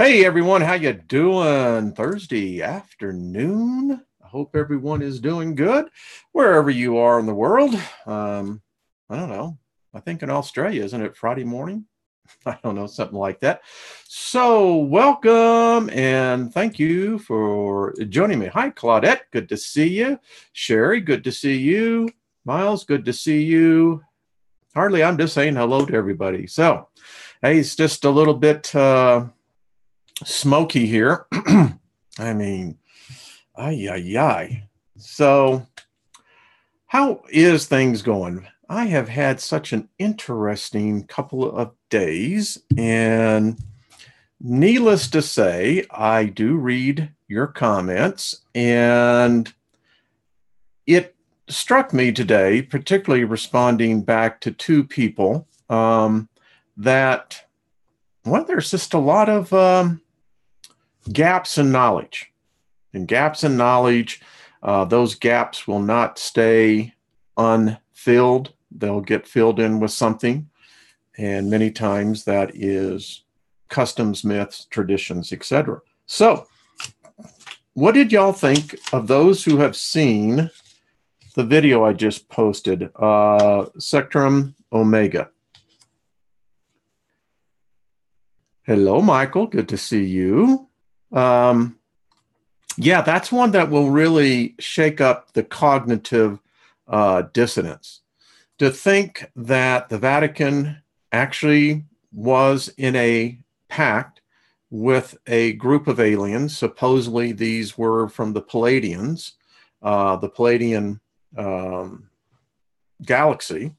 Hey everyone, how you doing? Thursday afternoon. I hope everyone is doing good wherever you are in the world. I don't know. I think in Australia, isn't it Friday morning? I don't know, something like that. So, welcome and thank you for joining me. Hi, Claudette. Good to see you. Sherry, good to see you. Miles, good to see you. Hardly, I'm just saying hello to everybody. So, hey, it's just a little bit smoky here. I mean, ay, ay, ay. So, how is things going? I have had such an interesting couple of days, and needless to say, I do read your comments, and it struck me today, particularly responding back to two people, that, well, there's just a lot of gaps in knowledge. And gaps in knowledge, those gaps will not stay unfilled. They'll get filled in with something. And many times that is customs, myths, traditions, etc. So, what did y'all think of those who have seen the video I just posted, Sectrum Omega? Hello, Michael. Good to see you. Yeah, that's one that will really shake up the cognitive dissonance. To think that the Vatican actually was in a pact with a group of aliens. Supposedly, these were from the Palladians, the Palladian galaxy,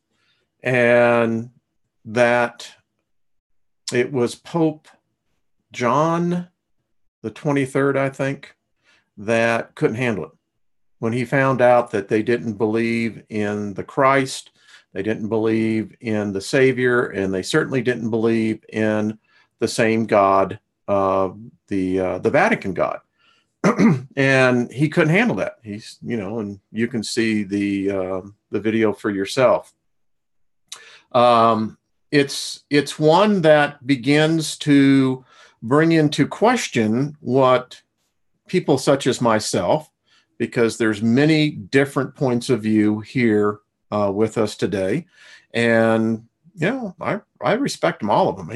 and that it was Pope John the 23rd, I think, that couldn't handle it. When he found out that they didn't believe in the Christ, they didn't believe in the Savior, and they certainly didn't believe in the same God, the Vatican God. And he couldn't handle that. He's, and you can see the video for yourself. It's one that begins to bring into question what people such as myself, because there's many different points of view here with us today, and I respect them, all of them.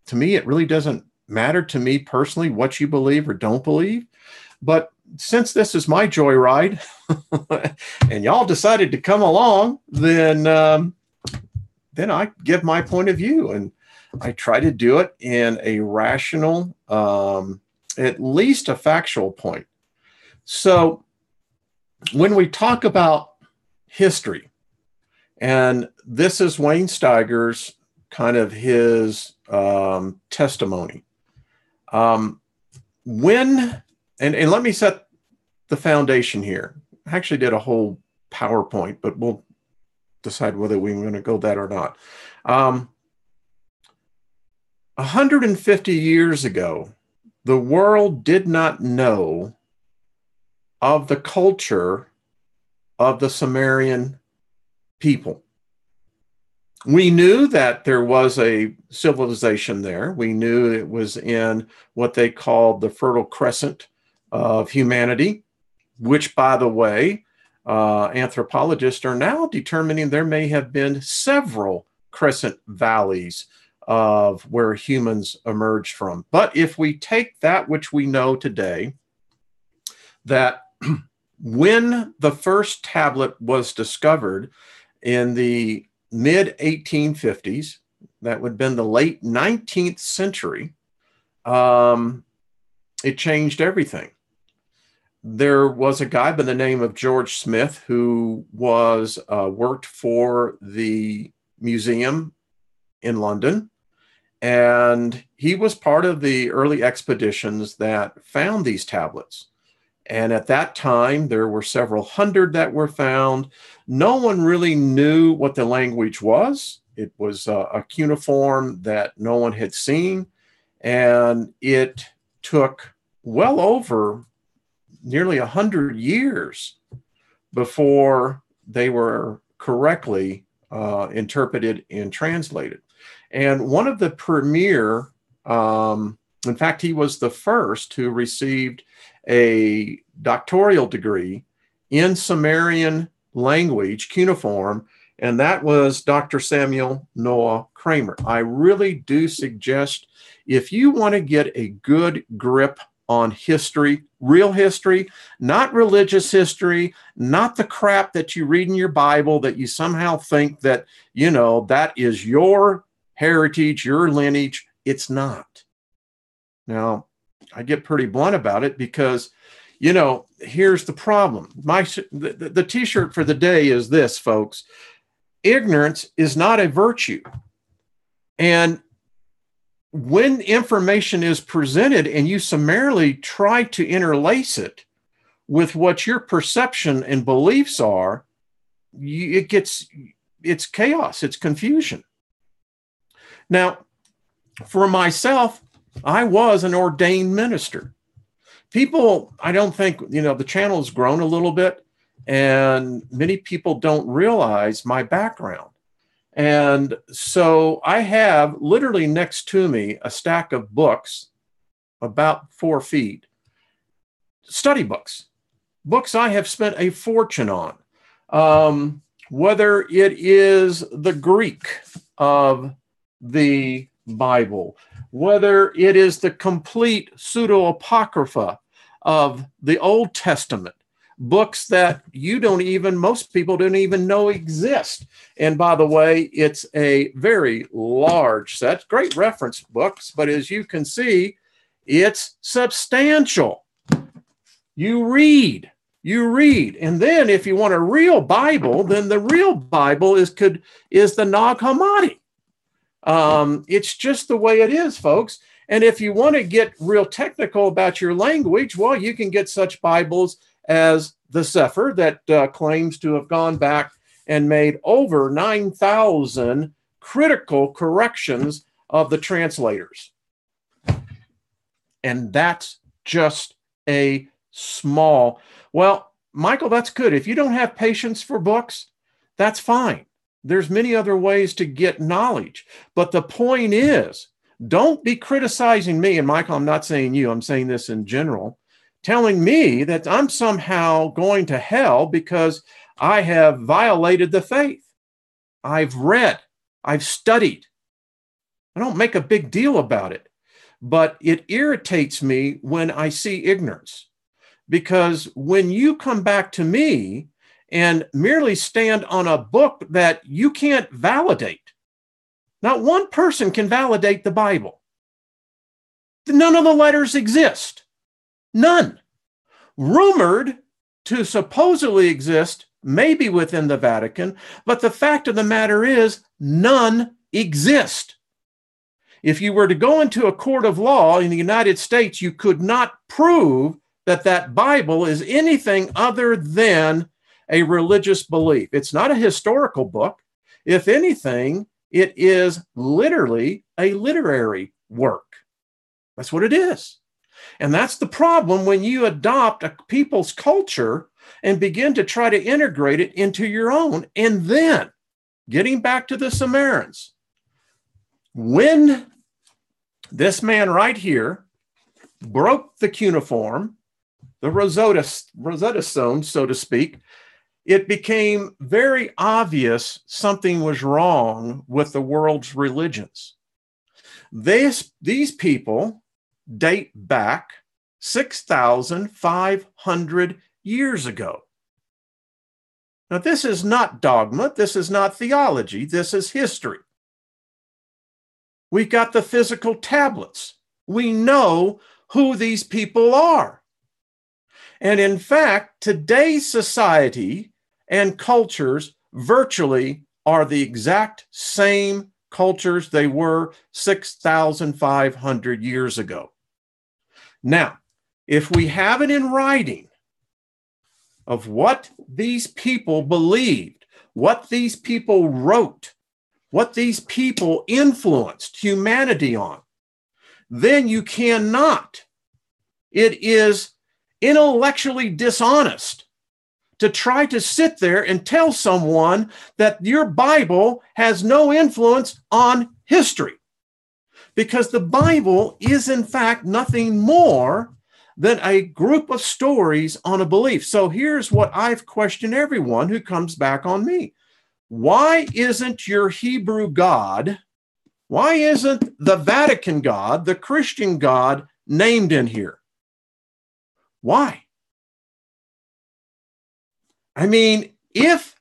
To me, it really doesn't matter to me personally what you believe or don't believe, but since this is my joyride, and y'all decided to come along, then I give my point of view, and I try to do it in a rational, at least a factual point. So when we talk about history, and this is Wayne Steiger's kind of his testimony. And let me set the foundation here. I actually did a whole PowerPoint, but we'll decide whether we're going to go that or not. 150 years ago, the world did not know of the culture of the Sumerian people. We knew that there was a civilization there. We knew it was in what they called the Fertile Crescent of humanity, which, by the way, anthropologists are now determining there may have been several crescent valleys of where humans emerged from. But if we take that which we know today, that when the first tablet was discovered in the mid 1850s, that would have been the late 19th century, it changed everything. There was a guy by the name of George Smith who was worked for the museum in London, and he was part of the early expeditions that found these tablets. And at that time, there were several hundred that were found. No one really knew what the language was. It was a cuneiform that no one had seen, and it took well over nearly 100 years before they were correctly interpreted and translated. And one of the premier In fact, he was the first who received a doctoral degree in Sumerian language, cuneiform, and that was Dr. Samuel Noah Kramer. I really do suggest, if you want to get a good grip on history, real history, not religious history, not the crap that you read in your Bible that you somehow think that, you know, that is your heritage, your lineage. It's not. Now, I get pretty blunt about it because, you know, here's the problem. The t-shirt for the day is this, folks. Ignorance is not a virtue. And when information is presented and you summarily try to interlace it with what your perception and beliefs are, it's chaos, it's confusion. Now, for myself, I was an ordained minister. People, I don't think, you know, the channel has grown a little bit, and many people don't realize my background. And so I have literally next to me a stack of books about 4 feet, study books, books I have spent a fortune on, whether it is the Greek of the Bible, whether it is the complete pseudo-apocrypha of the Old Testament, books that most people don't even know exist. And by the way, it's a very large set, great reference books, but as you can see, it's substantial. You read. And then if you want a real Bible, then the real Bible is the Nag Hammadi. It's just the way it is, folks. And if you want to get real technical about your language, well, you can get such Bibles as the Sefer that claims to have gone back and made over 9,000 critical corrections of the translators. And that's just a small, well, Michael, that's good. If you don't have patience for books, that's fine. There's many other ways to get knowledge. But the point is, don't be criticizing me. And Michael, I'm not saying you, I'm saying this in general, telling me that I'm somehow going to hell because I have violated the faith. I've read, I've studied. I don't make a big deal about it, but it irritates me when I see ignorance. Because when you come back to me and merely stand on a book that you can't validate, not one person can validate the Bible. None of the letters exist. None. Rumored to supposedly exist, maybe within the Vatican, but the fact of the matter is none exist. If you were to go into a court of law in the United States, you could not prove that that Bible is anything other than a religious belief. It's not a historical book. If anything, it is literally a literary work. That's what it is. And that's the problem when you adopt a people's culture and begin to try to integrate it into your own. And then, getting back to the Sumerians, when this man right here broke the cuneiform, the Rosetta Stone, so to speak, it became very obvious something was wrong with the world's religions. These people date back 6,500 years ago. Now, this is not dogma. This is not theology. This is history. We've got the physical tablets. We know who these people are. And in fact, today's society and cultures virtually are the exact same cultures they were 6,500 years ago. Now, if we have it in writing of what these people believed, what these people wrote, what these people influenced humanity on, then you cannot. It is intellectually dishonest to try to sit there and tell someone that your Bible has no influence on history. because the Bible is, in fact, nothing more than a group of stories on a belief. So here's what I've questioned everyone who comes back on me. Why isn't your Hebrew God, why isn't the Vatican God, the Christian God, named in here? Why? I mean, if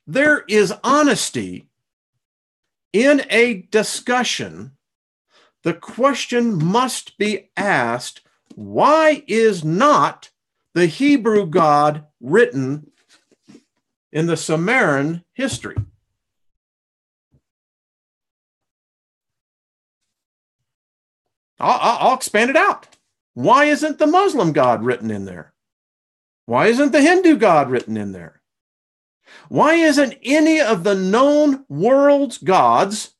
there is honesty in a discussion, the question must be asked, why is not the Hebrew God written in the Sumerian history? I'll expand it out. Why isn't the Muslim God written in there? Why isn't the Hindu God written in there? Why isn't any of the known world's gods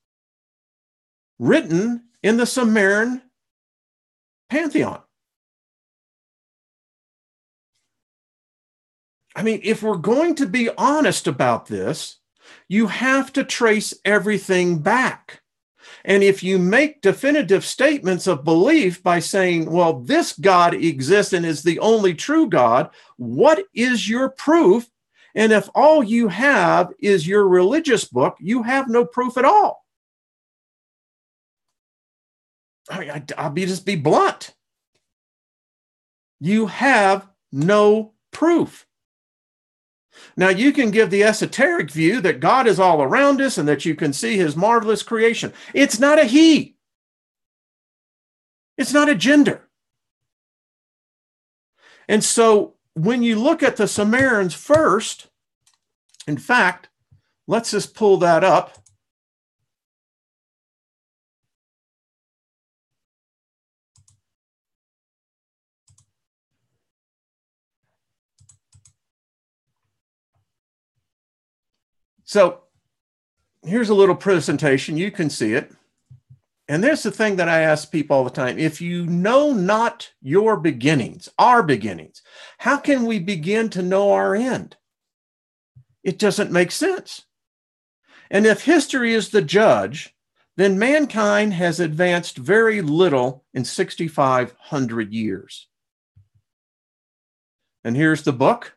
written in the Sumerian pantheon? I mean, if we're going to be honest about this, you have to trace everything back. And if you make definitive statements of belief by saying, well, this God exists and is the only true God, what is your proof? And if all you have is your religious book, you have no proof at all. I mean, I'll just be blunt. You have no proof. Now, you can give the esoteric view that God is all around us and that you can see his marvelous creation. It's not a he. It's not a gender. And so when you look at the Sumerians first, in fact, let's just pull that up. So here's a little presentation. You can see it. And there's the thing that I ask people all the time. If you know not your beginnings, our beginnings, how can we begin to know our end? It doesn't make sense. And if history is the judge, then mankind has advanced very little in 6,500 years. And here's the book.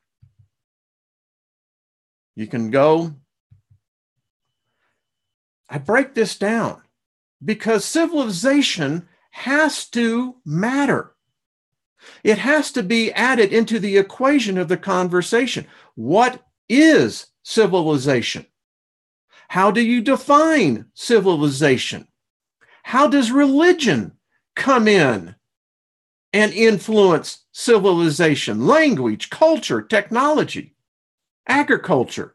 You can go. I break this down because civilization has to matter. It has to be added into the equation of the conversation. What is civilization? How do you define civilization? How does religion come in and influence civilization? Language, culture, technology, agriculture.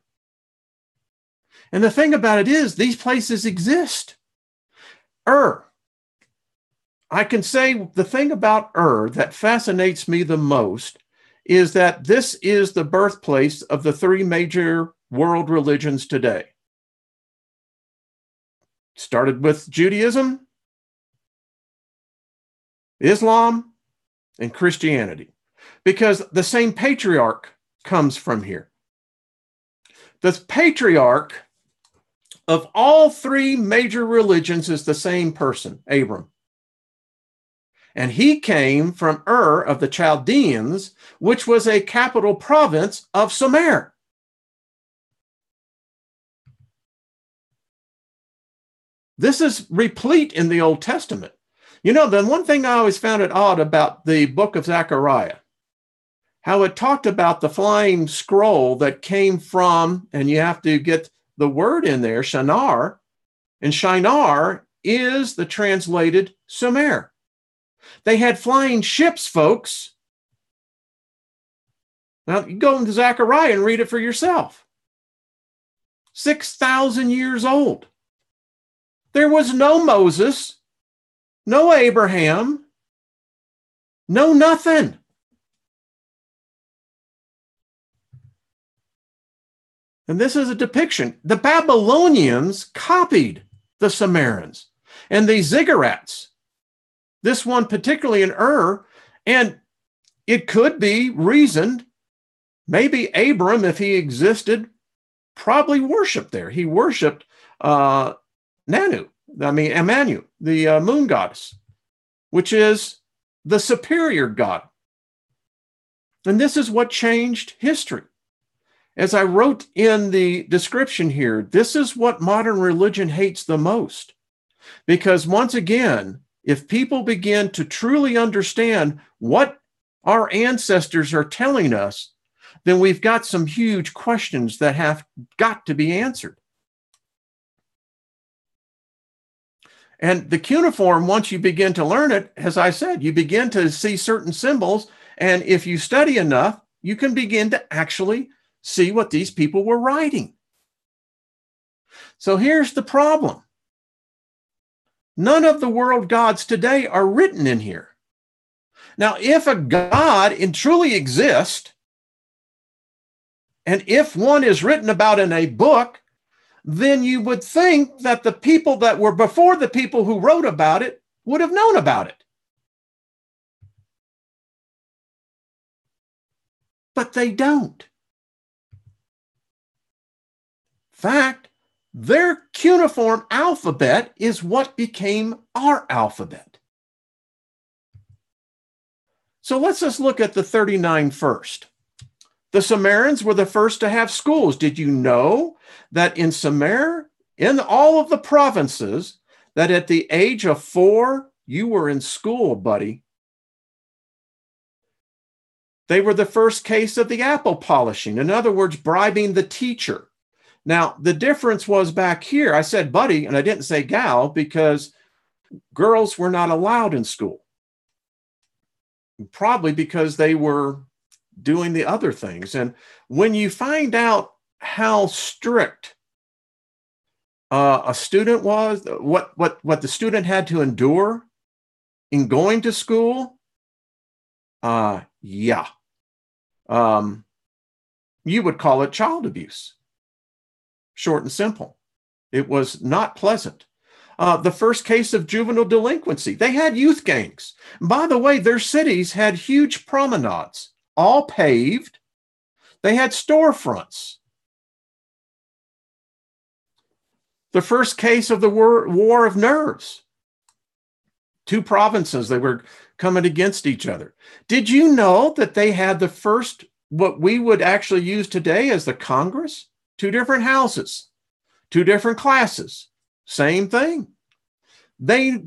And the thing about it is, these places exist. I can say the thing about that fascinates me the most is that this is the birthplace of the three major world religions today. Started with Judaism, Islam, and Christianity, because the same patriarch comes from here. The patriarch of all three major religions is the same person, Abram. And he came from of the Chaldeans, which was a capital province of Sumer. This is replete in the Old Testament. You know, the one thing I always found it odd about the book of Zechariah, how it talked about the flying scroll that came from, and you have to get the word in there, Shinar, and Shinar is the translated Sumer. They had flying ships, folks. Now, you go into Zechariah and read it for yourself. 6,000 years old. There was no Moses, no Abraham, no nothing. And this is a depiction. The Babylonians copied the Sumerians and the ziggurats. This one particularly in and it could be reasoned, maybe Abram, if he existed, probably worshipped there. He worshipped Nanu, Anu, the moon goddess, which is the superior god. And this is what changed history. As I wrote in the description here, this is what modern religion hates the most. Because once again, if people begin to truly understand what our ancestors are telling us, then we've got some huge questions that have got to be answered. And the cuneiform, once you begin to learn it, as I said, you begin to see certain symbols. And if you study enough, you can begin to actually see what these people were writing. So here's the problem. None of the world gods today are written in here. Now, if a god truly exists, and if one is written about in a book, then you would think that the people that were before the people who wrote about it would have known about it. But they don't. In fact, their cuneiform alphabet is what became our alphabet. So let's just look at the 39 first. The Sumerians were the first to have schools. Did you know that in Sumer, in all of the provinces, that at the age of 4, you were in school, buddy? They were the first case of the apple polishing. In other words, bribing the teacher. Now, the difference was back here, I said buddy, and I didn't say gal, because girls were not allowed in school. Probably because they were doing the other things. And when you find out how strict a student was, what the student had to endure in going to school, you would call it child abuse. Short and simple. It was not pleasant. The first case of juvenile delinquency. They had youth gangs. By the way, their cities had huge promenades, all paved. They had storefronts. The first case of the War of Nerves. 2 provinces, they were coming against each other. Did you know that they had the first, what we would actually use today as the Congress? 2 different houses, 2 different classes, same thing. The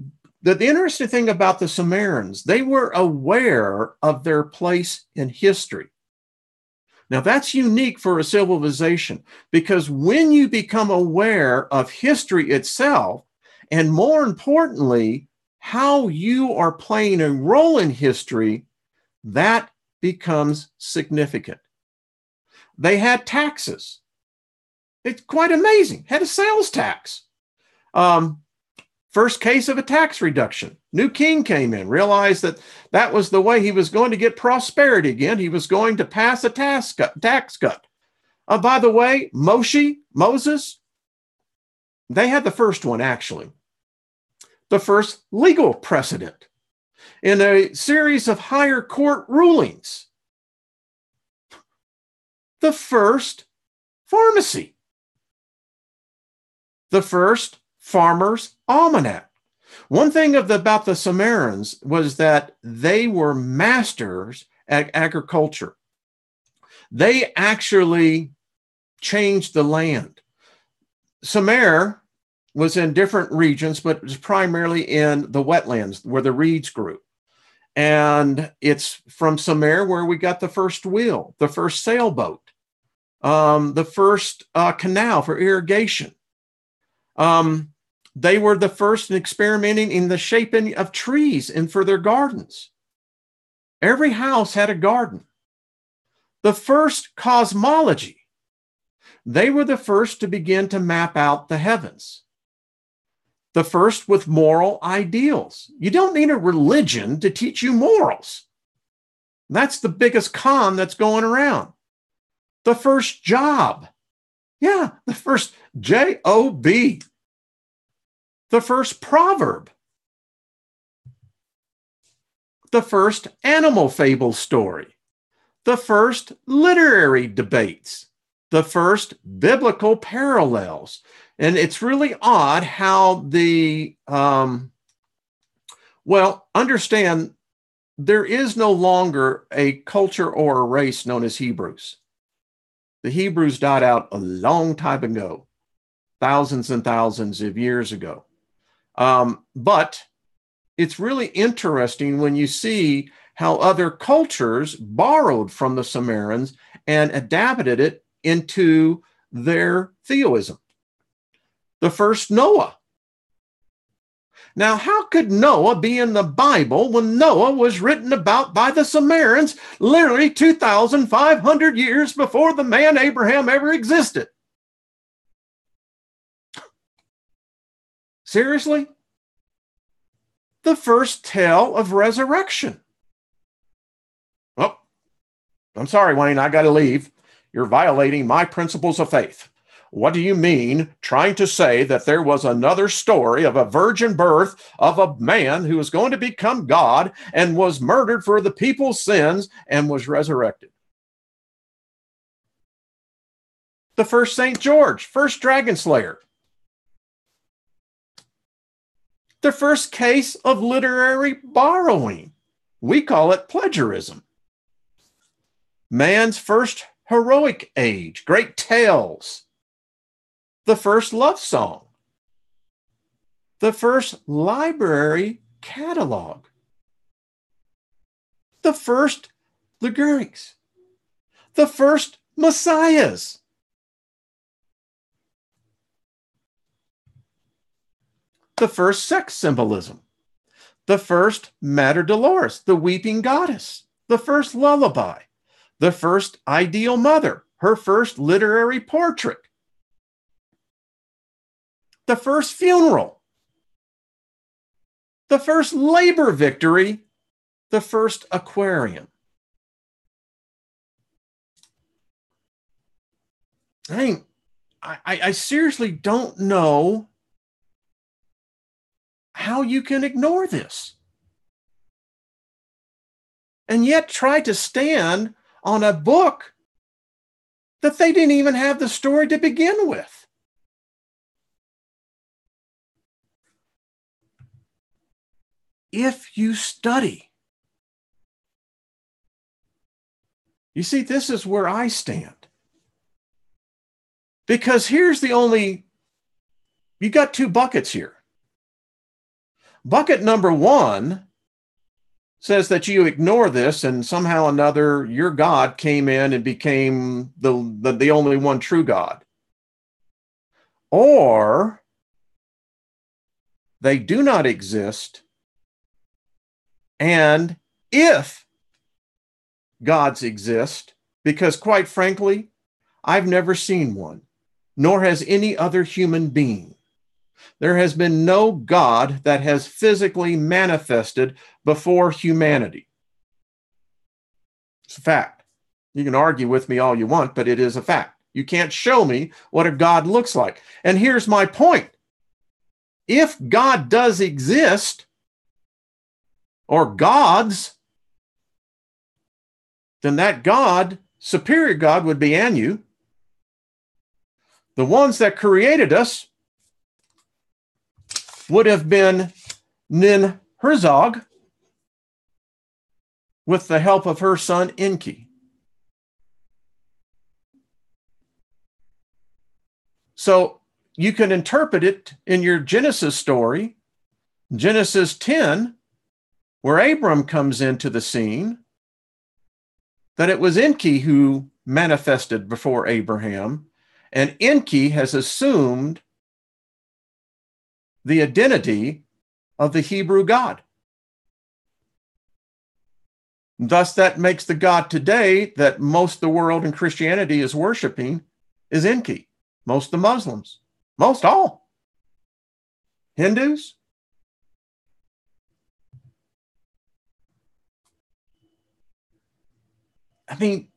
interesting thing about the Sumerians, they were aware of their place in history. Now that's unique for a civilization, because when you become aware of history itself, and more importantly, how you are playing a role in history, that becomes significant. They had taxes. It's quite amazing. Had a sales tax. First case of a tax reduction. New king came in, realized that that was the way he was going to get prosperity again. He was going to pass a tax cut. By the way, Moses, they had the first one, actually. The first legal precedent in a series of higher court rulings. The first pharmacy. The first farmer's almanac. One thing about the Sumerians was that they were masters at agriculture. They actually changed the land. Sumer was in different regions, but it was primarily in the wetlands where the reeds grew. And it's from Sumer where we got the first wheel, the first sailboat, the first canal for irrigation. They were the first in experimenting in the shaping of trees and for their gardens. Every house had a garden. The first cosmology. They were the first to begin to map out the heavens. The first with moral ideals. You don't need a religion to teach you morals. That's the biggest con that's going around. The first job. Yeah, the first J-O-B. The first proverb. The first animal fable story. The first literary debates. The first biblical parallels. And it's really odd how well, understand there is no longer a culture or a race known as Hebrews. The Hebrews died out a long time ago, thousands and thousands of years ago. But it's really interesting when you see how other cultures borrowed from the Sumerians and adapted it into their theism. The first Noah. Now, how could Noah be in the Bible when Noah was written about by the Sumerians literally 2,500 years before the man Abraham ever existed? Seriously? The first tale of resurrection. Oh, I'm sorry, Wayne, I got to leave. You're violating my principles of faith. What do you mean trying to say that there was another story of a virgin birth of a man who was going to become God and was murdered for the people's sins and was resurrected? The first St. George, first dragon slayer. The first case of literary borrowing. We call it plagiarism. Man's first heroic age, great tales. The first love song. The first library catalog. The first liturgies. The first messiahs. The first sex symbolism. The first Mater Dolores, the weeping goddess. The first lullaby. The first ideal mother, her first literary portrait. The first funeral. The first labor victory. The first aquarium. I seriously don't know how you can ignore this and yet try to stand on a book that they didn't even have the story to begin with. If you study, you see, this is where I stand. Because here's you got two buckets here. Bucket number one says that you ignore this and somehow or another your God came in and became the only one true God. Or they do not exist. And if gods exist, because quite frankly, I've never seen one, nor has any other human being. There has been no God that has physically manifested before humanity. It's a fact. You can argue with me all you want, but it is a fact. You can't show me what a God looks like. And here's my point. If God does exist, or gods, then that God, superior God, would be Anu. The ones that created us would have been Nin-Hut-sag with the help of her son Enki. So you can interpret it in your Genesis story, Genesis 10, where Abram comes into the scene, that it was Enki who manifested before Abraham, and Enki has assumed the identity of the Hebrew God. Thus, that makes the God today that most of the world in Christianity is worshiping is Enki. Most of the Muslims, most all. Hindus. I mean,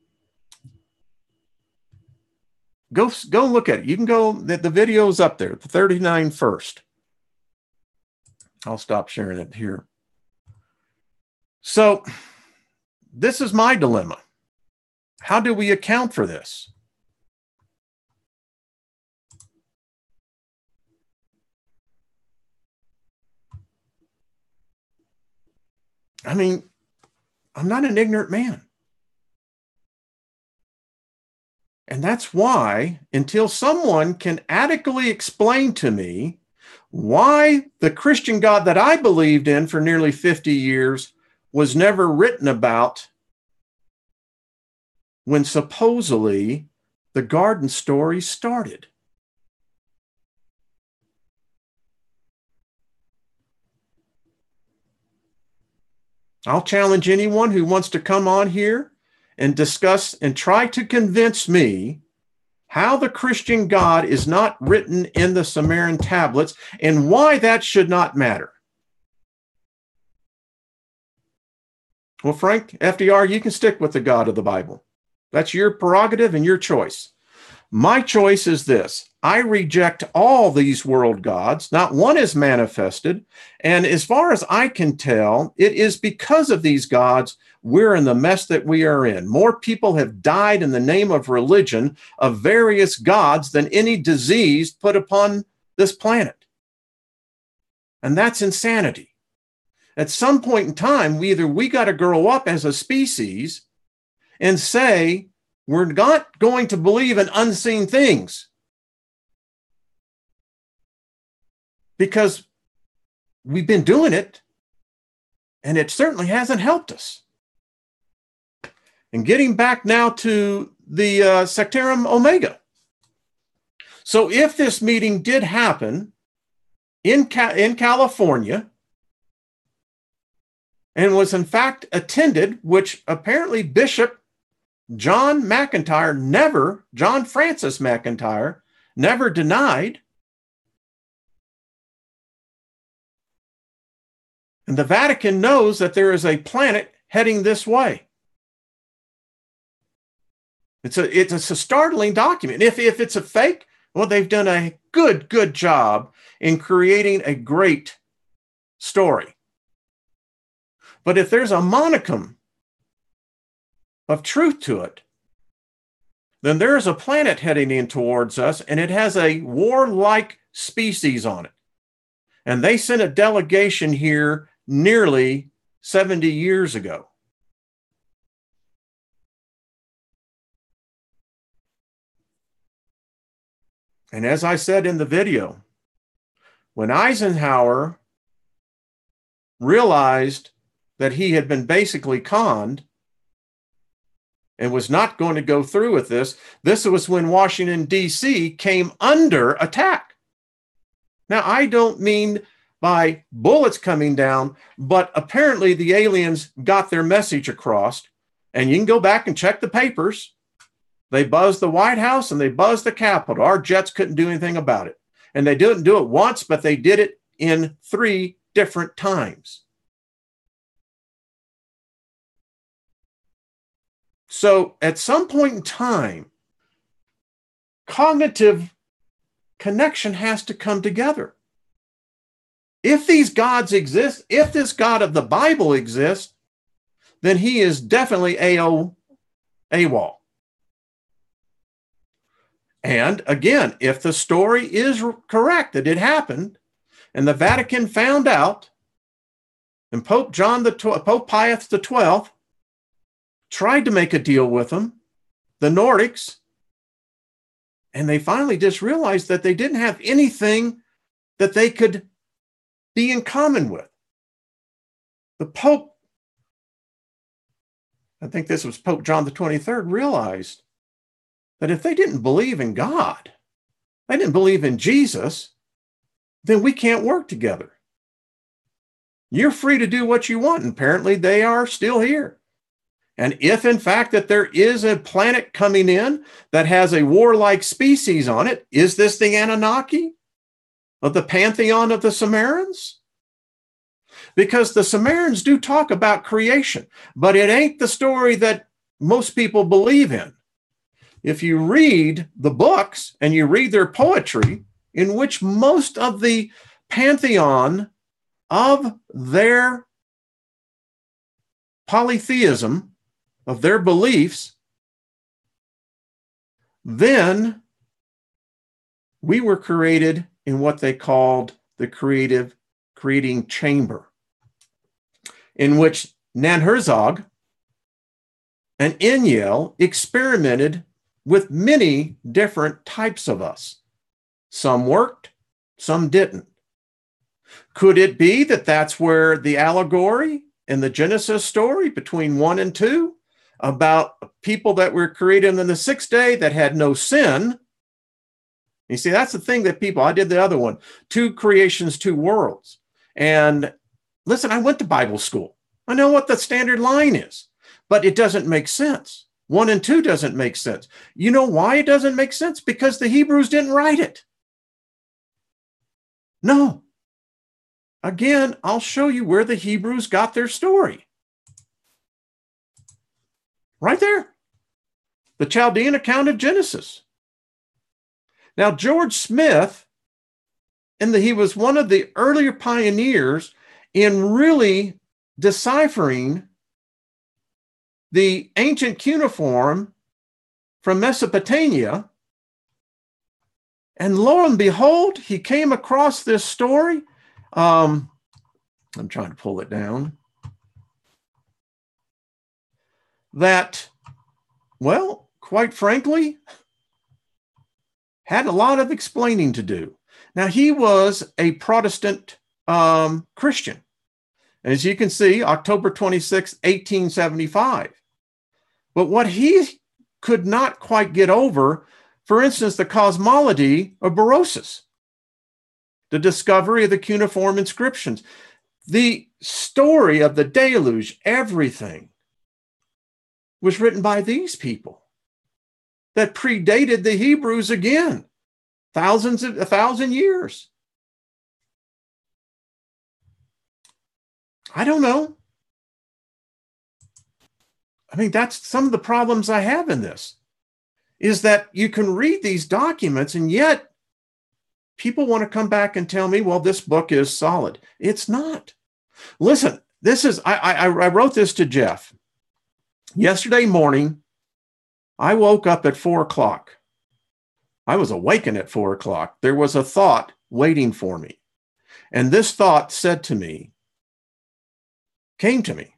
go look at it. You can go, the video's up there, the 39 first. I'll stop sharing it here. So this is my dilemma. How do we account for this? I mean, I'm not an ignorant man. And that's why, until someone can adequately explain to me why the Christian God that I believed in for nearly 50 years was never written about when supposedly the garden story started. I'll challenge anyone who wants to come on here and discuss and try to convince me how the Christian God is not written in the Sumerian tablets and why that should not matter. Well, Frank, FDR, you can stick with the God of the Bible. That's your prerogative and your choice. My choice is this. I reject all these world gods. Not one is manifested. And as far as I can tell, it is because of these gods we're in the mess that we are in. More people have died in the name of religion of various gods than any disease put upon this planet. And that's insanity. At some point in time, we got to grow up as a species and say, we're not going to believe in unseen things because we've been doing it and it certainly hasn't helped us. And getting back now to the Sectarum Omega. So if this meeting did happen in California and was in fact attended, which apparently Bishop John Francis McIntyre, never denied. And the Vatican knows that there is a planet heading this way. It's a startling document. If it's a fake, well, they've done a good job in creating a great story. But if there's a monicum of truth to it, then there is a planet heading in towards us, and it has a warlike species on it. And they sent a delegation here nearly 70 years ago. And as I said in the video, when Eisenhower realized that he had been basically conned and was not going to go through with this was when Washington, D.C. came under attack. Now, I don't mean by bullets coming down, but apparently the aliens got their message across, and you can go back and check the papers. They buzzed the White House and they buzzed the Capitol. Our jets couldn't do anything about it. And they didn't do it once, but they did it in 3 different times. So at some point in time, cognitive connection has to come together. If these gods exist, if this God of the Bible exists, then he is definitely AWOL. And again, if the story is correct that it happened, and the Vatican found out, and Pope Pius XII tried to make a deal with them, the Nordics, and they finally just realized that they didn't have anything that they could be in common with. The Pope, I think this was Pope John the 23rd, realized that if they didn't believe in God, they didn't believe in Jesus, then we can't work together. You're free to do what you want, and apparently they are still here. And if in fact that there is a planet coming in that has a warlike species on it, is this the Anunnaki of the pantheon of the Sumerians? Because the Sumerians do talk about creation, but it ain't the story that most people believe in. If you read the books and you read their poetry, in which most of the pantheon of their polytheism, of their beliefs, then we were created in what they called the creating chamber. in which Nin-Hut-sag and Enyel experimented with many different types of us. Some worked, some didn't. Could it be that that's where the allegory in the Genesis story between 1 and 2 about people that were created on the sixth day that had no sin? You see, that's the thing that people, I did the other one, 2 creations, 2 worlds. And listen, I went to Bible school. I know what the standard line is, but it doesn't make sense. 1 and 2 doesn't make sense. You know why it doesn't make sense? Because the Hebrews didn't write it. No. Again, I'll show you where the Hebrews got their story. Right there. The Chaldean account of Genesis. Now, George Smith, he was one of the earlier pioneers in really deciphering the ancient cuneiform from Mesopotamia. And lo and behold, he came across this story. I'm trying to pull it down. That, well, quite frankly, had a lot of explaining to do. Now, he was a Protestant Christian. As you can see, October 26, 1875. But what he could not quite get over, for instance, the cosmology of Berosus, the discovery of the cuneiform inscriptions, the story of the deluge, everything was written by these people that predated the Hebrews again, 1,000 years. I don't know. I mean, that's some of the problems I have in this, is that you can read these documents and yet people want to come back and tell me, well, this book is solid. It's not. Listen, I wrote this to Jeff. Yesterday morning, I woke up at 4 o'clock. I was awakened at 4 o'clock. There was a thought waiting for me. And this thought came to me.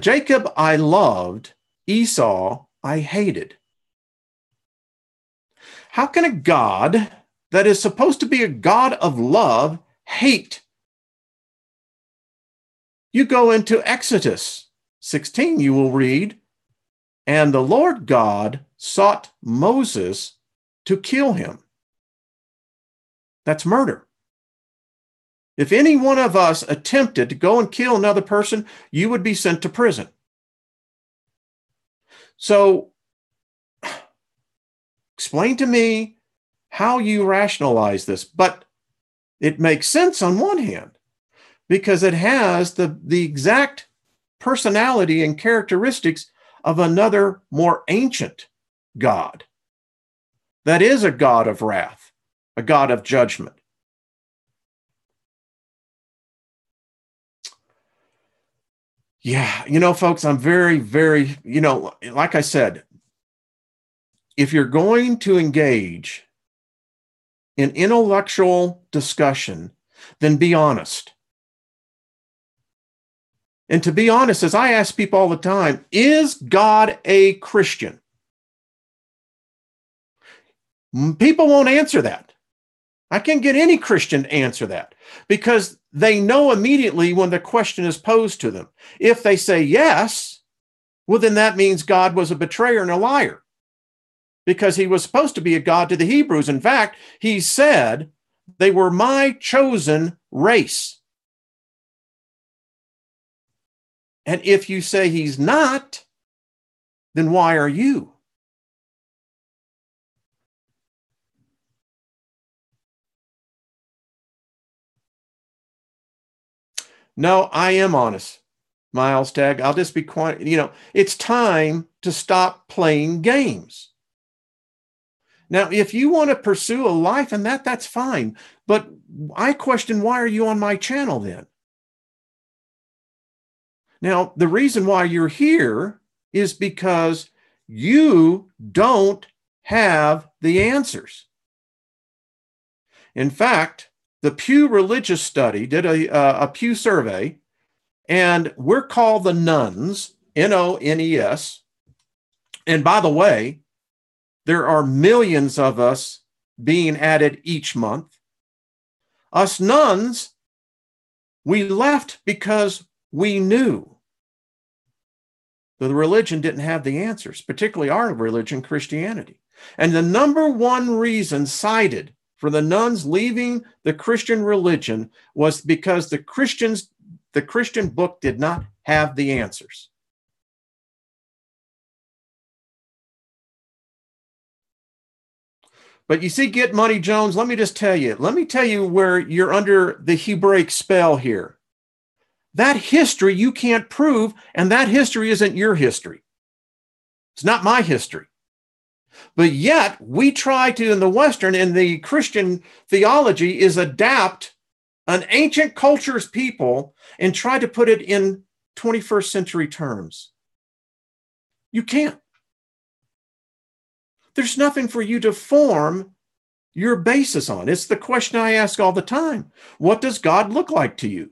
Jacob I loved, Esau I hated. How can a God that is supposed to be a God of love hate? You go into Exodus 16, you will read, and the Lord God sought Moses to kill him. That's murder. If any one of us attempted to go and kill another person, you would be sent to prison. So, explain to me how you rationalize this. But it makes sense on one hand, because it has the exact personality and characteristics of another more ancient God. That is a God of wrath, a God of judgment. Yeah, folks, I'm very, very, like I said, if you're going to engage in intellectual discussion, then be honest. And to be honest, as I ask people all the time, is God a Christian? People won't answer that. I can't get any Christian to answer that because they know immediately when the question is posed to them. If they say yes, well, then that means God was a betrayer and a liar because he was supposed to be a God to the Hebrews. In fact, he said they were my chosen race. And if you say he's not, then why are you? No, I am honest, Nin-Hut-sag. I'll just be quiet. It's time to stop playing games. Now, if you want to pursue a life in that's fine. But I question, why are you on my channel then? Now, the reason why you're here is because you don't have the answers. In fact, the Pew Religious Study did a Pew survey, And we're called the nuns, N-O-N-E-S. And by the way, there are millions of us being added each month. Us nuns, we left because we knew the religion didn't have the answers, particularly our religion, Christianity. And the number one reason cited for the nuns leaving the Christian religion was because the Christian book did not have the answers. But you see, Get Money Jones, let me tell you where you're under the Hebraic spell here. That history you can't prove, and that history isn't your history. It's not my history. But yet, we try to, in the Western, in the Christian theology, is adapt an ancient culture's people and try to put it in 21st century terms. You can't. There's nothing for you to form your basis on. It's the question I ask all the time. What does God look like to you?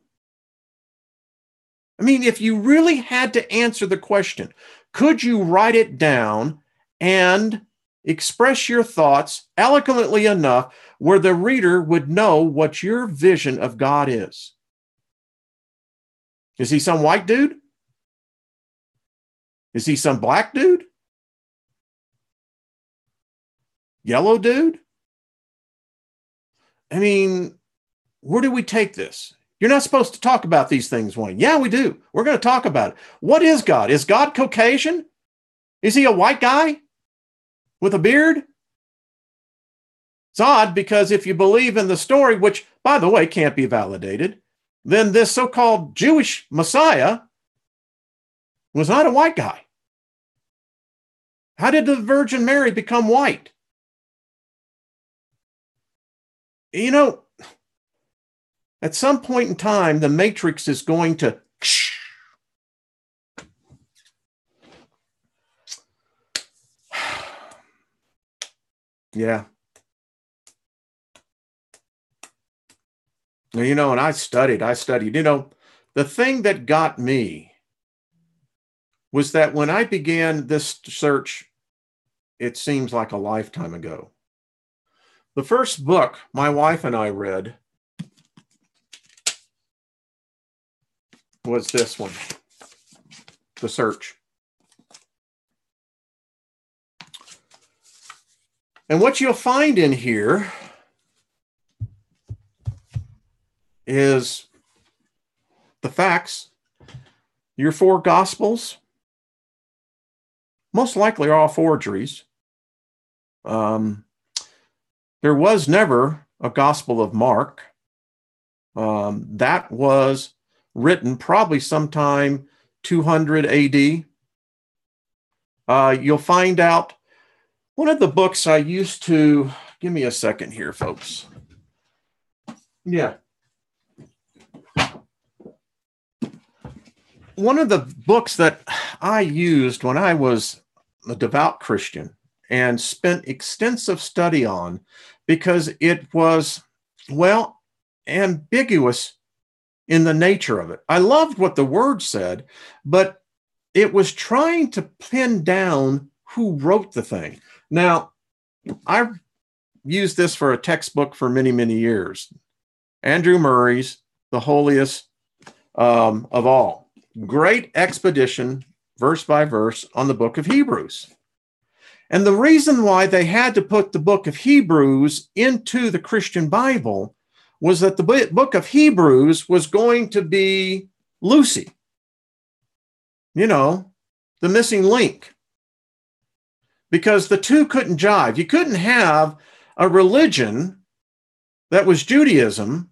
I mean, if you really had to answer the question, could you write it down and express your thoughts eloquently enough where the reader would know what your vision of God is? Is he some white dude? Is he some black dude? Yellow dude? I mean, where do we take this? You're not supposed to talk about these things, Wayne. Yeah, we do. We're going to talk about it. What is God? Is God Caucasian? Is he a white guy with a beard? It's odd because if you believe in the story, which, by the way, can't be validated, then this so-called Jewish Messiah was not a white guy. How did the Virgin Mary become white? You know, at some point in time, the matrix is going to... Yeah. You know, and I studied. You know, the thing that got me was that when I began this search, it seems like a lifetime ago. The first book my wife and I read was this one, The Search. And what you'll find in here is the facts. Your four Gospels most likely are all forgeries. There was never a Gospel of Mark. That was written probably sometime 200 AD. You'll find out one of the books I used to, give me a second here, folks. Yeah. One of the books that I used when I was a devout Christian and spent extensive study on because it was, well, ambiguous in the nature of it. I loved what the word said, but it was trying to pin down who wrote the thing. Now, I've used this for a textbook for many, many years. Andrew Murray's The Holiest of All. Great expedition, verse by verse, on the book of Hebrews. And the reason why they had to put the book of Hebrews into the Christian Bible was that the book of Hebrews was going to be Lucy. You know, the missing link. Because the two couldn't jive. You couldn't have a religion that was Judaism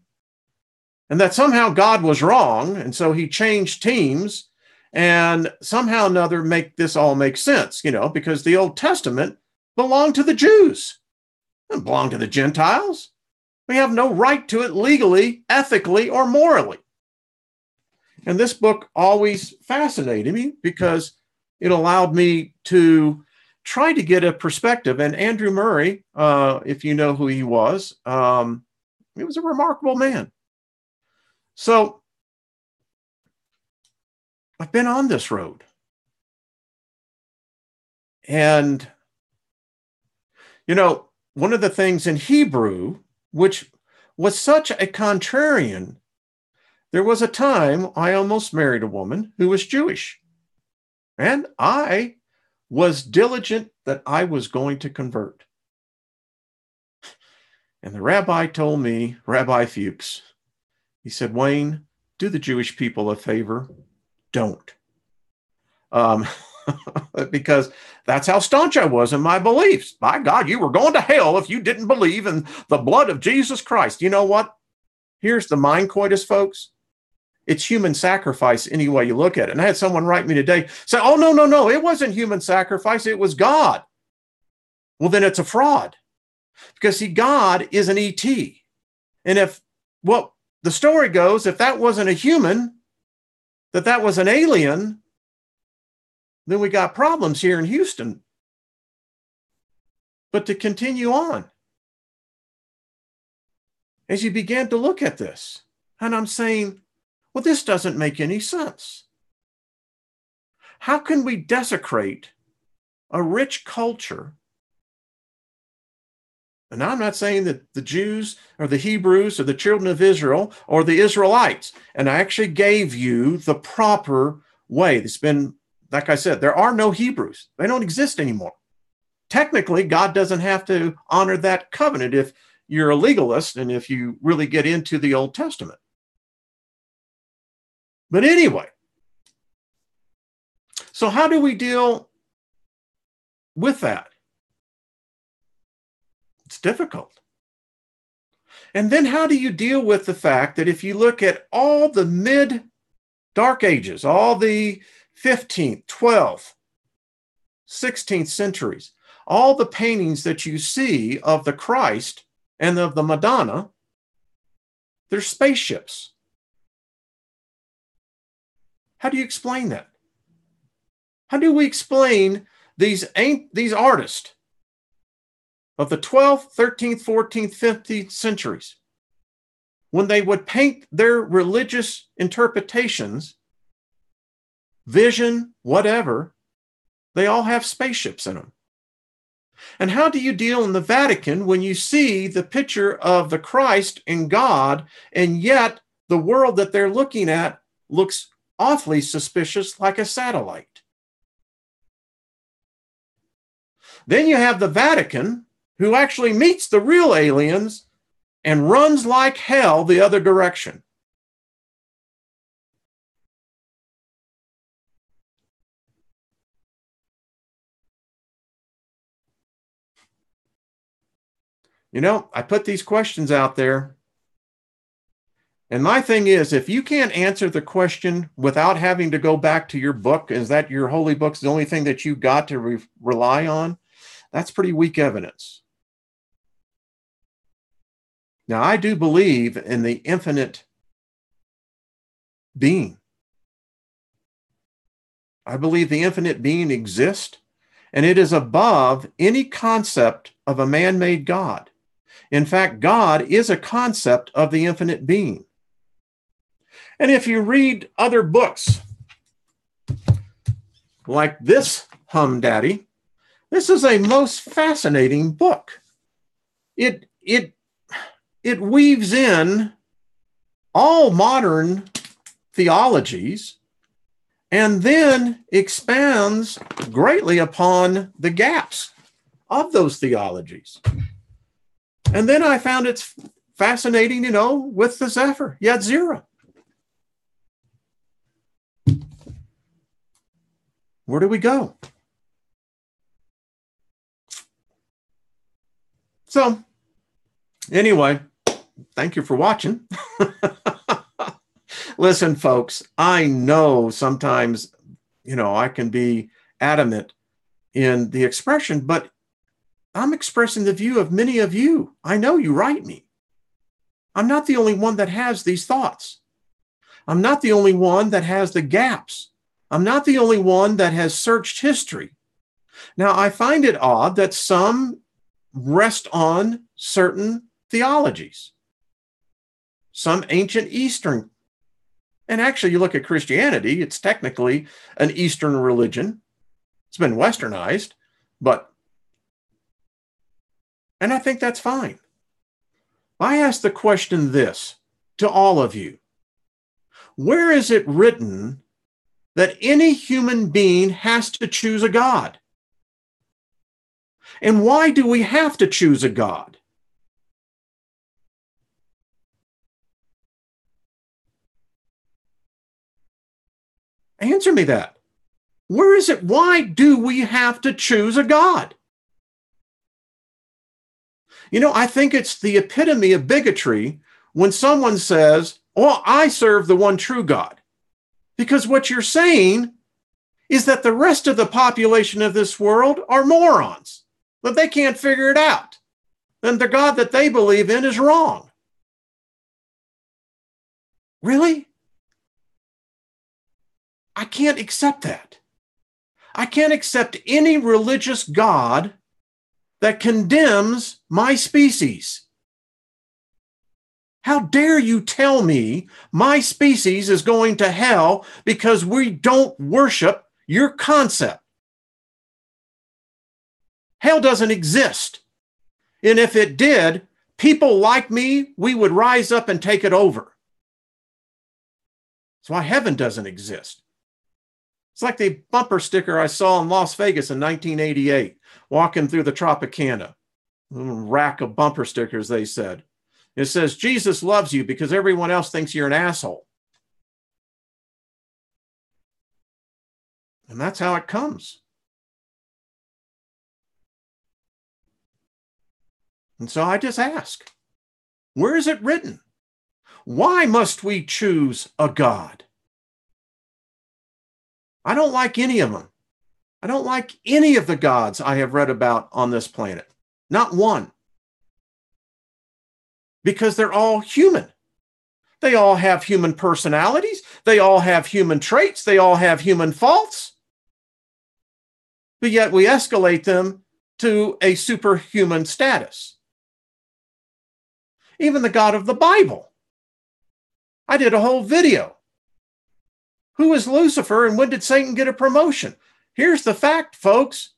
and that somehow God was wrong, and so he changed teams, and somehow or another make this all make sense, you know, because the Old Testament belonged to the Jews. It didn't belong to the Gentiles. We have no right to it legally, ethically, or morally. And this book always fascinated me because it allowed me to try to get a perspective. And Andrew Murray, if you know who he was a remarkable man. So I've been on this road. And, one of the things in Hebrew, which was such a contrarian, there was a time I almost married a woman who was Jewish. And I was diligent that I was going to convert. And the rabbi told me, Rabbi Fuchs, he said, Wayne, do the Jewish people a favor. Don't. Because that's how staunch I was in my beliefs. By God, you were going to hell if you didn't believe in the blood of Jesus Christ. You know what? Here's the mind coitus, folks. It's human sacrifice any way you look at it. And I had someone write me today, say, oh, no, it wasn't human sacrifice. It was God. Well, then it's a fraud. Because, see, God is an ET. And the story goes, if that wasn't a human, that was an alien, then we got problems here in Houston. But to continue on, as you began to look at this, and I'm saying, well, this doesn't make any sense. How can we desecrate a rich culture? And I'm not saying that the Jews or the Hebrews or the children of Israel or the Israelites, and I actually gave you the proper way. It's been, like I said, there are no Hebrews. They don't exist anymore. Technically, God doesn't have to honor that covenant if you're a legalist and if you really get into the Old Testament. But anyway, so how do we deal with that? It's difficult. And then how do you deal with the fact that if you look at all the mid-Dark Ages, all the 15th, 12th, 16th centuries, all the paintings that you see of the Christ and of the Madonna, they're spaceships. How do you explain that? How do we explain these artists of the 12th, 13th, 14th, 15th centuries, when they would paint their religious interpretations, vision, whatever, they all have spaceships in them? And how do you deal in the Vatican when you see the picture of the Christ and God, and yet the world that they're looking at looks awfully suspicious like a satellite? Then you have the Vatican, who actually meets the real aliens and runs like hell the other direction. I put these questions out there. And my thing is, if you can't answer the question without having to go back to your book, is that your holy book's the only thing that you got to rely on? That's pretty weak evidence. Now, I do believe in the infinite being. I believe the infinite being exists, and it is above any concept of a man-made God. In fact, God is a concept of the infinite being. And if you read other books, like this Hum Daddy, this is a most fascinating book. It weaves in all modern theologies and then expands greatly upon the gaps of those theologies. And then I found it's fascinating, with the Zephyr, yet zero. Where do we go? So, anyway, thank you for watching. Listen, folks, I know sometimes, I can be adamant in the expression, but I'm expressing the view of many of you. I know you write me. I'm not the only one that has these thoughts. I'm not the only one that has the gaps. I'm not the only one that has searched history. Now, I find it odd that some rest on certain theologies, some ancient Eastern And actually, you look at Christianity, it's technically an Eastern religion. It's been westernized, and I think that's fine. I ask the question this to all of you. Where is it written that any human being has to choose a God? And why do we have to choose a God? Answer me that. Where is it? Why do we have to choose a God? You know, I think it's the epitome of bigotry when someone says, "Oh, I serve the one true God." Because what you're saying is that the rest of the population of this world are morons, that they can't figure it out, and the God that they believe in is wrong. Really? I can't accept that. I can't accept any religious God that condemns my species. How dare you tell me my species is going to hell because we don't worship your concept? Hell doesn't exist. And if it did, people like me, we would rise up and take it over. That's why heaven doesn't exist. It's like the bumper sticker I saw in Las Vegas in 1988, walking through the Tropicana. A little rack of bumper stickers, they said. It says, "Jesus loves you because everyone else thinks you're an asshole." And that's how it comes. And so I just ask, where is it written? Why must we choose a God? I don't like any of them. I don't like any of the gods I have read about on this planet. Not one. Because they're all human. They all have human personalities. They all have human traits. They all have human faults. But yet we escalate them to a superhuman status. Even the God of the Bible. I did a whole video. Who is Lucifer and when did Satan get a promotion? Here's the fact, folks.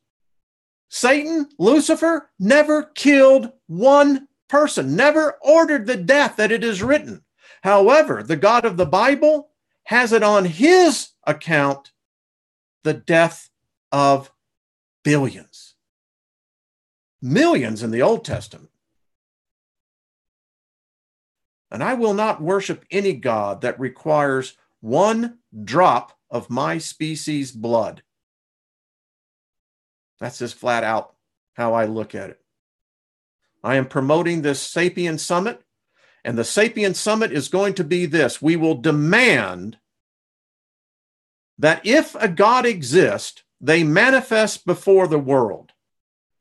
Satan, Lucifer, never killed one person, never ordered the death that it is written. However, the God of the Bible has it on his account, the death of billions. Millions in the Old Testament. And I will not worship any God that requires one drop of my species' blood. That's just flat out how I look at it. I am promoting this Sapien Summit, and the Sapien Summit is going to be this. We will demand that if a God exists, they manifest before the world.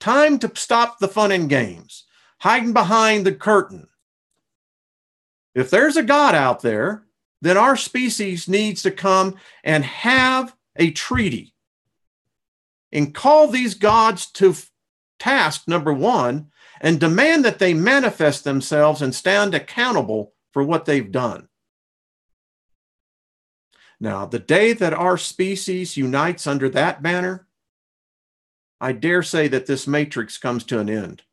Time to stop the fun and games, hiding behind the curtain. If there's a God out there, then our species needs to come and have a treaty and call these gods to task, number one, and demand that they manifest themselves and stand accountable for what they've done. Now, the day that our species unites under that banner, I dare say that this matrix comes to an end.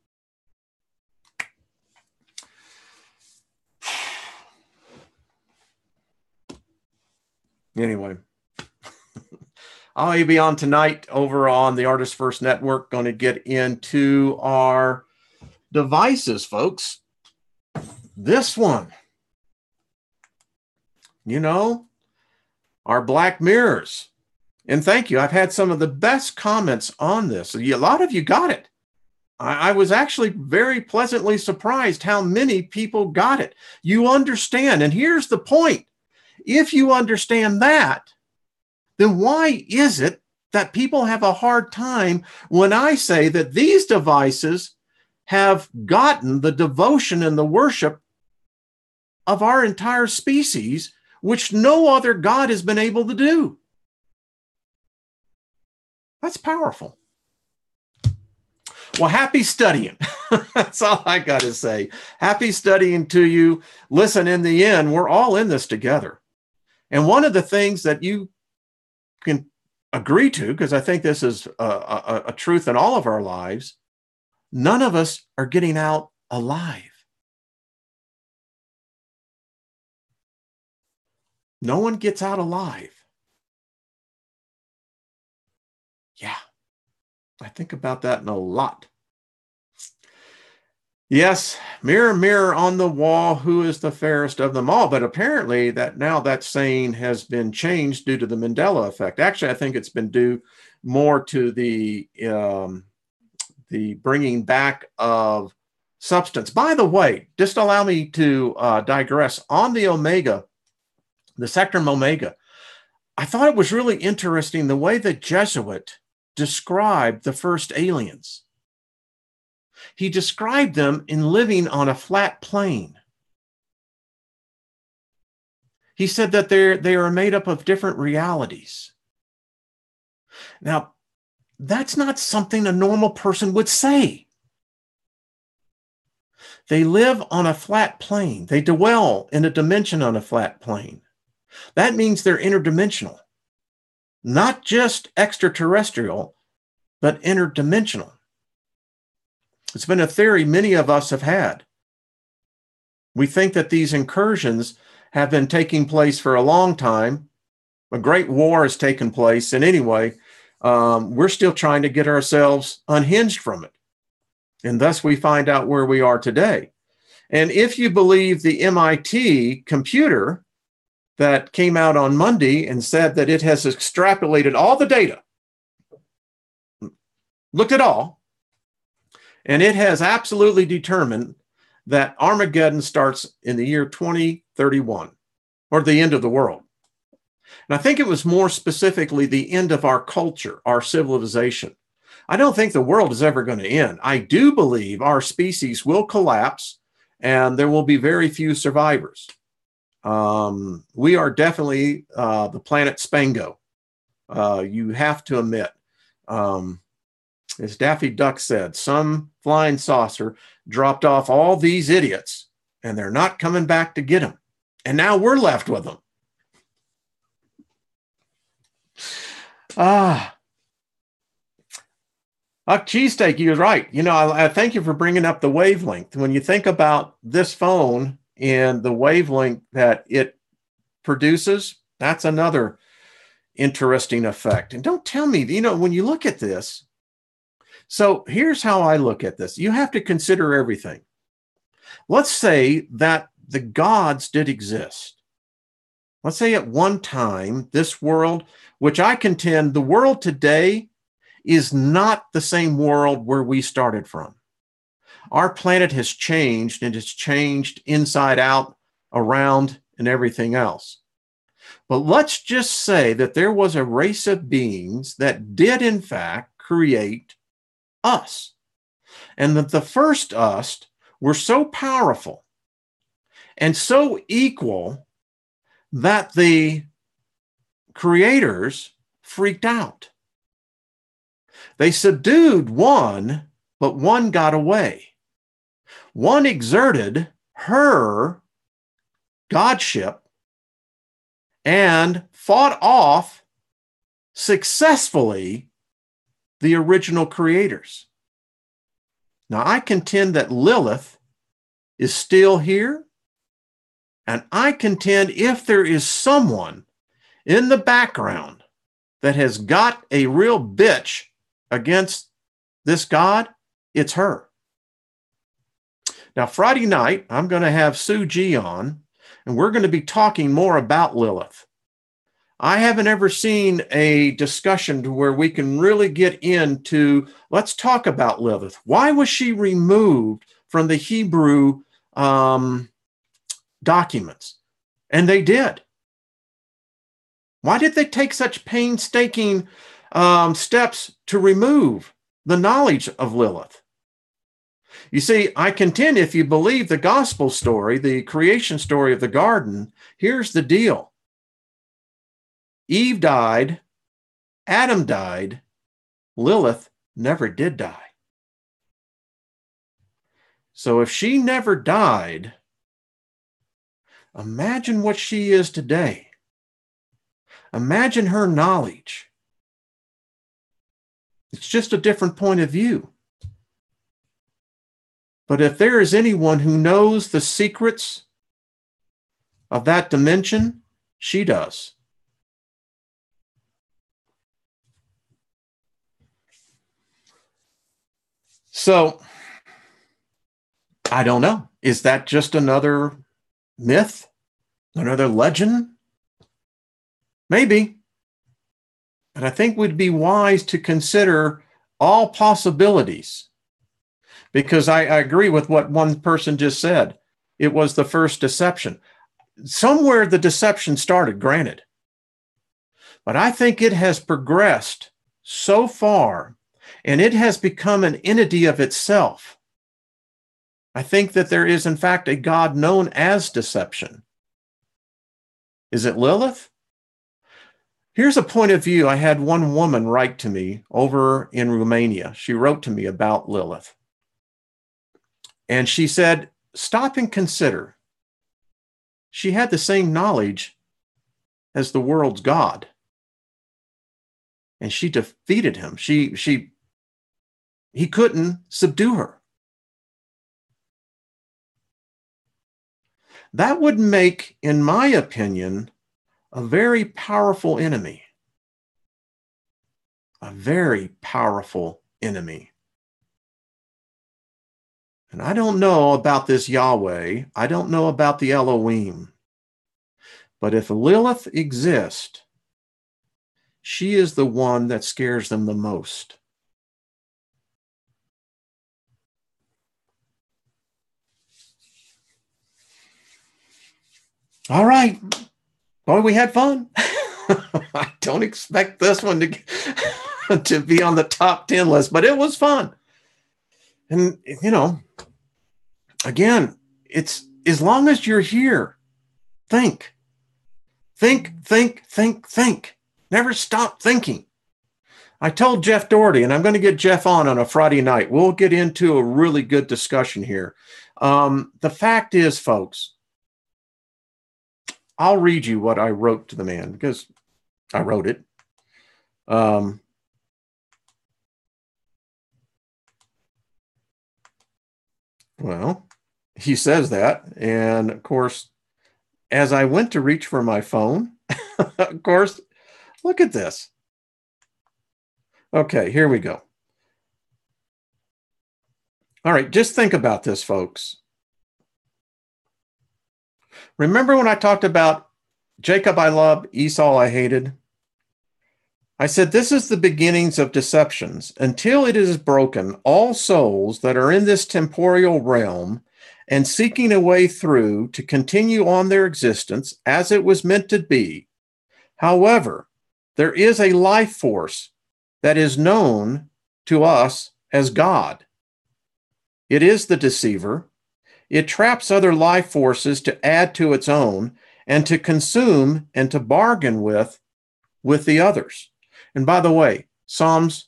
Anyway, I'll be on tonight over on the Artist First Network, going to get into our devices, folks. This one, our black mirrors. And thank you. I've had some of the best comments on this. A lot of you got it. I was actually very pleasantly surprised how many people got it. You understand. And here's the point. If you understand that, then why is it that people have a hard time when I say that these devices have gotten the devotion and the worship of our entire species, which no other God has been able to do? That's powerful. Well, happy studying. That's all I got to say. Happy studying to you. Listen, in the end, we're all in this together. And one of the things that you can agree to, because I think this is a truth in all of our lives, none of us are getting out alive. No one gets out alive. Yeah, I think about that a lot. Yes, mirror, mirror on the wall, who is the fairest of them all? But apparently that saying has been changed due to the Mandela effect. Actually, I think it's been due more to the bringing back of substance. By the way, just allow me to digress on the Omega, the Sectum Omega. I thought it was really interesting the way the Jesuit described the first aliens. He described them in living on a flat plane. He said that they are made up of different realities. Now, that's not something a normal person would say. They live on a flat plane. They dwell in a dimension on a flat plane. That means they're interdimensional, not just extraterrestrial, but interdimensional. It's been a theory many of us have had. We think that these incursions have been taking place for a long time. A great war has taken place. And anyway, we're still trying to get ourselves unhinged from it. And thus we find out where we are today. And if you believe the MIT computer that came out on Monday and said that it has extrapolated all the data, looked at all, and it has absolutely determined that Armageddon starts in the year 2031, or the end of the world. And I think it was more specifically the end of our culture, our civilization. I don't think the world is ever going to end. I do believe our species will collapse and there will be very few survivors. We are definitely the planet Spango. You have to admit. As Daffy Duck said, some flying saucer dropped off all these idiots and they're not coming back to get them. And now we're left with them. Cheesesteak, you're right. You know, I thank you for bringing up the wavelength. When you think about this phone and the wavelength that it produces, that's another interesting effect. And don't tell me, you know, when you look at this, so here's how I look at this. You have to consider everything. Let's say that the gods did exist. Let's say at one time, this world, which I contend the world today is not the same world where we started from. Our planet has changed, and it's changed inside out, around, and everything else. But let's just say that there was a race of beings that did, in fact, create us, and that the first us were so powerful and so equal that the creators freaked out. They subdued one, but one got away. One exerted her godship and fought off successfully the original creators. Now, I contend that Lilith is still here, and I contend if there is someone in the background that has got a real bitch against this God, it's her. Now, Friday night, I'm going to have Sue G on, and we're going to be talking more about Lilith. I haven't ever seen a discussion to where we can really get into, let's talk about Lilith. Why was she removed from the Hebrew documents? And they did. Why did they take such painstaking steps to remove the knowledge of Lilith? You see, I contend if you believe the gospel story, the creation story of the garden, here's the deal. Eve died, Adam died, Lilith never did die. So if she never died, imagine what she is today. Imagine her knowledge. It's just a different point of view. But if there is anyone who knows the secrets of that dimension, she does. So, I don't know. Is that just another myth? Another legend? Maybe. But I think we'd be wise to consider all possibilities. Because I agree with what one person just said. It was the first deception. Somewhere the deception started, granted. But I think it has progressed so far, and it has become an entity of itself. I think that there is, in fact, a God known as deception. Is it Lilith? Here's a point of view. I had one woman write to me over in Romania. She wrote to me about Lilith. And she said, stop and consider. She had the same knowledge as the world's God. And she defeated him. He couldn't subdue her. That would make, in my opinion, a very powerful enemy. A very powerful enemy. And I don't know about this Yahweh. I don't know about the Elohim. But if Lilith exists, she is the one that scares them the most. All right. Boy, we had fun. I don't expect this one to be on the top 10 list, but it was fun. And, again, it's as long as you're here, think. Never stop thinking. I told Jeff Doherty, and I'm going to get Jeff on a Friday night. We'll get into a really good discussion here. The fact is, folks, I'll read you what I wrote to the man because I wrote it. Well, he says that. And of course, as I went to reach for my phone, of course, look at this. Okay, here we go. All right, just think about this, folks. Remember when I talked about Jacob I loved, Esau I hated? I said, this is the beginnings of deceptions. Until it is broken, all souls that are in this temporal realm and seeking a way through to continue on their existence as it was meant to be. However, there is a life force that is known to us as God. It is the deceiver. It traps other life forces to add to its own and to consume and to bargain with the others. And by the way, Psalms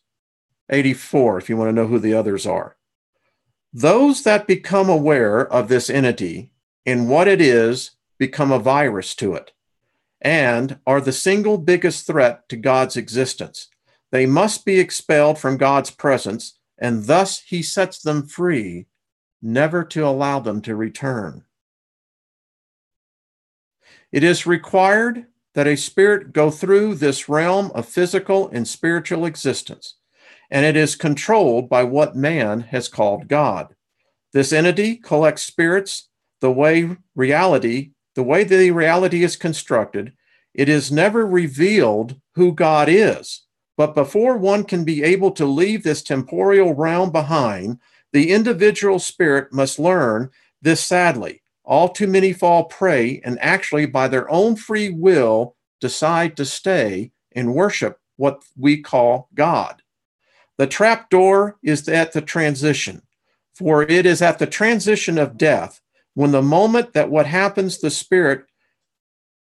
84, if you want to know who the others are. Those that become aware of this entity and what it is become a virus to it and are the single biggest threat to God's existence. They must be expelled from God's presence, and thus he sets them free, never to allow them to return. It is required that a spirit go through this realm of physical and spiritual existence, and it is controlled by what man has called God. This entity collects spirits the way the reality is constructed. It is never revealed who God is, but before one can be able to leave this temporal realm behind, the individual spirit must learn this sadly. All too many fall prey and actually by their own free will decide to stay and worship what we call God. The trap door is at the transition, for it is at the transition of death when the moment that what happens to the spirit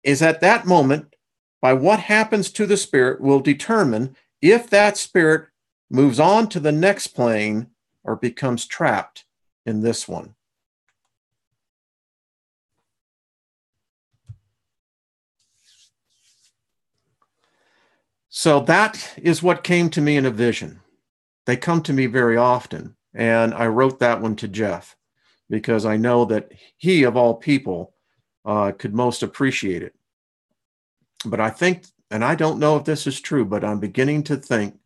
is at that moment by what happens to the spirit will determine if that spirit moves on to the next plane or becomes trapped in this one. So that is what came to me in a vision. They come to me very often. And I wrote that one to Jeff because I know that he, of all people, could most appreciate it. But I think, and I don't know if this is true, but I'm beginning to think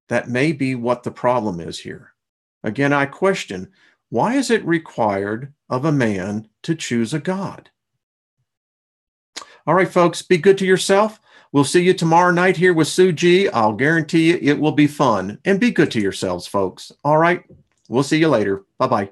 that may be what the problem is here. Again, I question, why is it required of a man to choose a God? All right, folks, be good to yourself. We'll see you tomorrow night here with Sue G. I'll guarantee you it will be fun. And be good to yourselves, folks. All right, we'll see you later. Bye-bye.